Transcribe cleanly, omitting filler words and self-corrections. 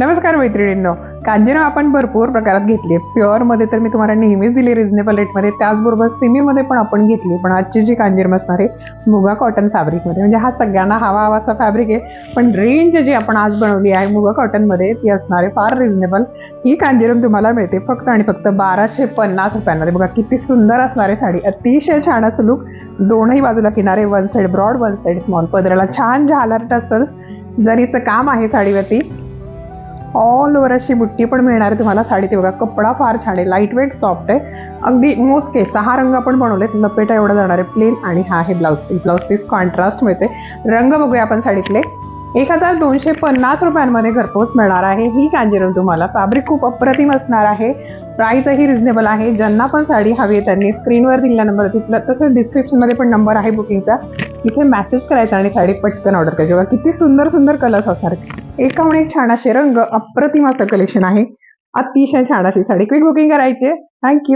नमस्कार मैत्रिणींनो, कांजीवरम आपण भरपूर प्रकारात घेतली. प्युअरमध्ये तर मी तुम्हाला नेहमीच दिली रिझनेबल रेटमध्ये, त्याचबरोबर सेमीमध्ये पण आपण घेतली. पण आजची जी कांजीवरम असणार आहे मुगा कॉटन फॅब्रिकमध्ये, म्हणजे हा सगळ्यांना हवा हवाचा फॅब्रिक आहे. पण रेंज जी आपण आज बनवली आहे मुगा कॉटनमध्ये ती असणार आहे फार रिझनेबल. ही कांजीवरम तुम्हाला मिळते फक्त आणि फक्त 1250 रुपयांमध्ये. बघा किती सुंदर असणार आहे साडी, अतिशय छान असं लुक. दोनही बाजूला किनारे, one side broad one side small, पदराला छान झालर टसल्स जरीचं काम आहे साडीवरती. ऑल ओव्हर अशी बुट्टी पण मिळणार आहे तुम्हाला साडीत. बघा कपडा फार छान आहे, लाईट वेट सॉफ्ट आहे, अगदी मोजके 6 रंग आपण बनवलेत. लपेटा एवढा जाणार आहे प्लेन. आणि हा आहे blouse piece. Blouse piece contrast मिळते. रंग बघूया आपण साडीतले. 1250 रुपयांमध्ये घरपोच मिळणार आहे ही कांजीवरम तुम्हाला. फॅब्रिक खूप अप्रतिम असणार आहे, प्राईसही रिझनेबल आहे. ज्यांना पण साडी हवी आहे त्यांनी स्क्रीनवर दिलेला नंबर तिथला, तसंच डिस्क्रिप्शनमध्ये पण नंबर आहे बुकिंगचा, इथे मेसेज करायचा आणि साडी पटकन ऑर्डर करायची. बघा किती सुंदर सुंदर कलर्स असणार, एकाहून एक छान असे रंग, अप्रतिम असं कलेक्शन आहे. अतिशय छान अशी साडी. क्विक बुकिंग करायची. थँक्यू.